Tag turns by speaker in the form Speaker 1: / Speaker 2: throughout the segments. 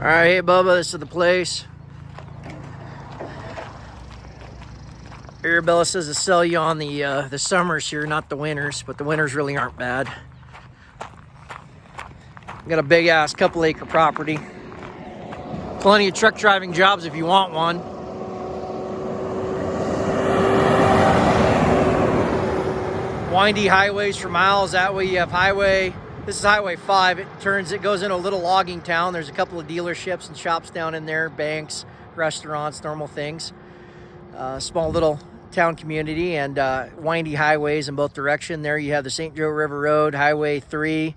Speaker 1: Alright, hey Bubba, this is the place. Arabella says to sell you on the summers here, not the winters, but the winters really aren't bad. Got a big ass couple acre property. Plenty of truck driving jobs if you want one. Windy highways for miles. That way you have highway. This is Highway 5. It goes into a little logging town. There's a couple of dealerships and shops down in there, banks, restaurants, normal things. Small little town community, and windy highways in both directions. There you have the St. Joe River Road, Highway 3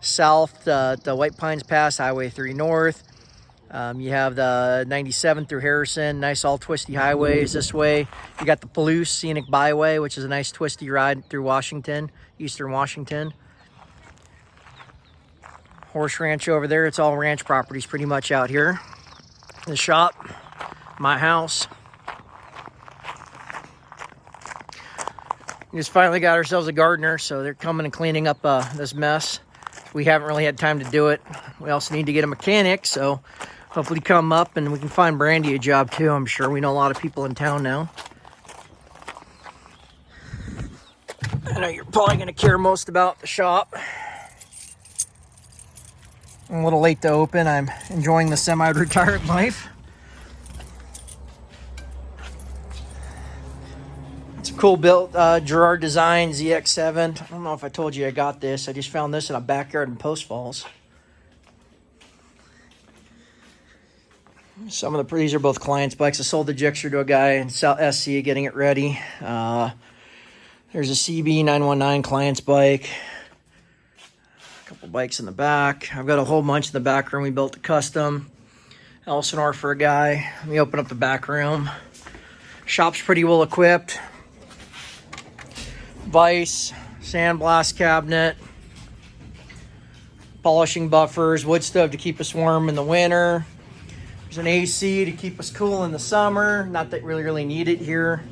Speaker 1: south, the White Pines Pass, Highway 3 north. You have the 97 through Harrison, nice all twisty highways this way. You got the Palouse Scenic Byway, which is a nice twisty ride through Washington, eastern Washington. Horse ranch over there. It's all ranch properties pretty much out here. The shop, my house. We just finally got ourselves a gardener, so they're coming and cleaning up this mess. We haven't really had time to do it. We also need to get a mechanic, so hopefully come up and we can find Brandy a job too. I'm sure we know a lot of people in town now. I know you're probably going to care most about the shop. I'm a little late to open. I'm enjoying the semi-retired life. It's a cool built Gerard Design ZX7. I don't know if I told you I got this. I just found this in a backyard in Post Falls. These are both clients' bikes. I sold the Gixxer to a guy in South SC getting it ready. There's a CB 919 client's bike. Couple bikes in the back. I've got a whole bunch in the back room. We built a custom Elsinore for a guy. Let me open up the back room. Shop's pretty well equipped. Vise, sandblast cabinet, polishing buffers, wood stove to keep us warm in the winter. There's an AC to keep us cool in the summer. Not that we really need it here.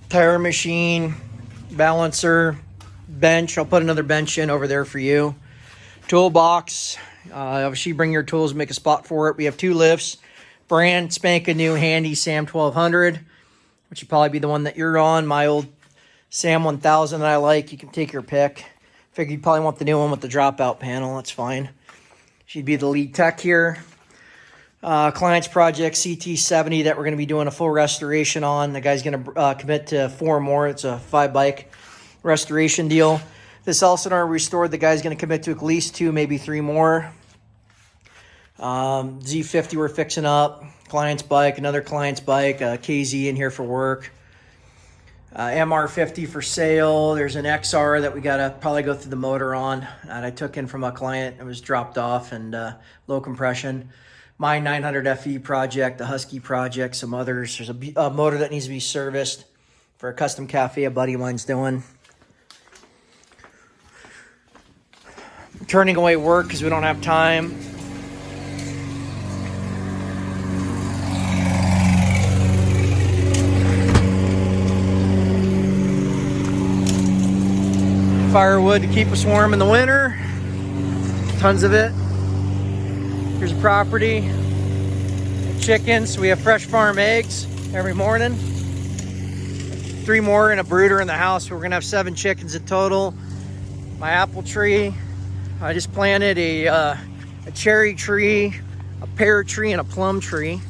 Speaker 1: Tire machine, balancer, bench. I'll put another bench in over there for you. Toolbox. Obviously bring your tools, make a spot for it. We have 2 lifts. Brand spanking new handy Sam 1200, which would probably be the one that you're on. My old Sam 1000 that I like. You can take your pick. Figure you'd probably want the new one with the dropout panel. That's fine. She'd be the lead tech here. Client's project CT70 that we're going to be doing a full restoration on. The guy's going to commit to 4 more. It's a 5-bike restoration deal. This Elsinore restored, the guy's going to commit to at least 2, maybe 3 more. Z50 we're fixing up. Client's bike, another client's bike. KZ in here for work. MR50 for sale. There's an XR that we got to probably go through the motor on. That I took in from a client. It was dropped off and low compression. My 900 FE project, the Husky project, some others. There's a motor that needs to be serviced for a custom cafe a buddy of mine's doing. Turning away work because we don't have time. Firewood to keep us warm in the winter. Tons of it. Here's a property. Chickens. We have fresh farm eggs every morning. 3 more and a brooder in the house. We're gonna have 7 chickens in total. My apple tree. I just planted a cherry tree, a pear tree, and a plum tree.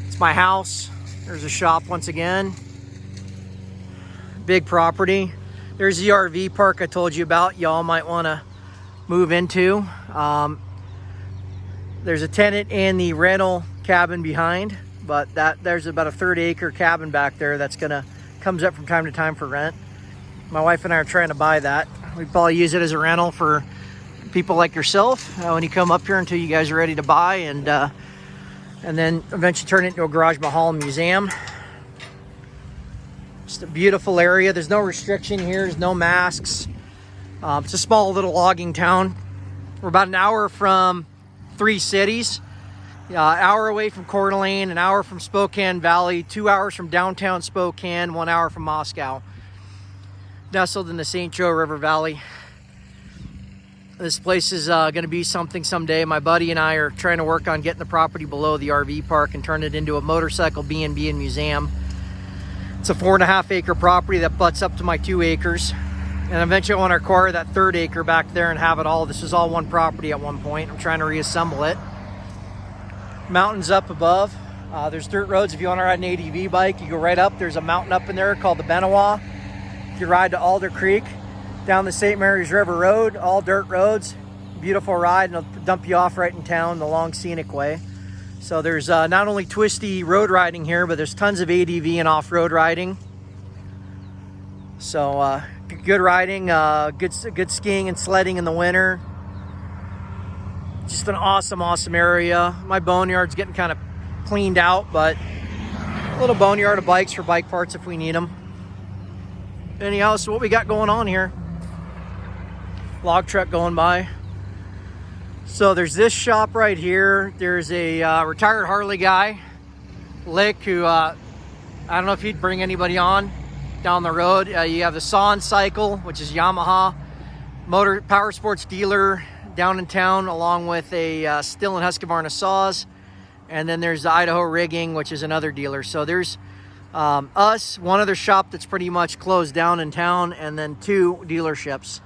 Speaker 1: It's my house. There's a shop once again. Big property. There's the RV park I told you about. Y'all might want to move into. There's a tenant in the rental cabin behind, but there's about a 30-acre cabin back there that's comes up from time to time for rent. My wife and I are trying to buy that. We'd probably use it as a rental for people like yourself when you come up here until you guys are ready to buy, and then eventually turn it into a Garage Mahal museum. Just a beautiful area. There's no restriction here. There's no masks. It's a small little logging town. We're about an hour from 3 cities. An hour away from Coeur d'Alene, an hour from Spokane Valley, 2 hours from downtown Spokane, 1 hour from Moscow. Nestled in the St. Joe River Valley. This place is going to be something someday. My buddy and I are trying to work on getting the property below the RV park and turn it into a motorcycle B&B and museum. It's a 4.5 acre property that butts up to my 2 acres. And eventually I want to acquire that 3rd acre back there and have it all. This was all one property at one point. I'm trying to reassemble it. Mountains up above. There's dirt roads. If you want to ride an ADV bike, you go right up. There's a mountain up in there called the Benawa. You ride to Alder Creek down the St. Mary's River Road, all dirt roads. Beautiful ride, and it'll dump you off right in town the long scenic way. So there's not only twisty road riding here, but there's tons of ADV and off-road riding. So good riding, good skiing and sledding in the winter. Just an awesome area. My boneyard's getting kind of cleaned out, but a little boneyard of bikes for bike parts if we need them. Anyhow, so what we got going on here? Log truck going by. So there's this shop right here. There's a retired Harley guy, Lick, who I don't know if he'd bring anybody on down the road. You have the Saw Cycle, which is Yamaha motor PowerSports dealer down in town, along with a Still and Husqvarna saws. And then there's the Idaho Rigging, which is another dealer. So there's us, one other shop that's pretty much closed down in town, and then 2 dealerships.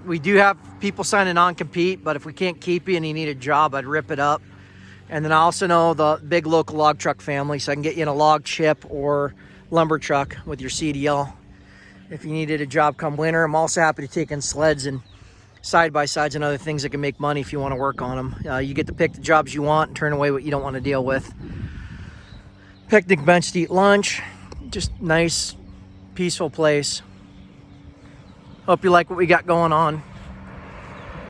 Speaker 1: We do have people signing non-compete, but if we can't keep you and you need a job, I'd rip it up. And then I also know the big local log truck family, so I can get you in a log chip or lumber truck with your CDL if you needed a job come winter. I'm also happy to take in sleds and side-by-sides and other things that can make money if you want to work on them. You get to pick the jobs you want and turn away what you don't want to deal with. Picnic bench to eat lunch. Just nice, peaceful place. Hope you like what we got going on.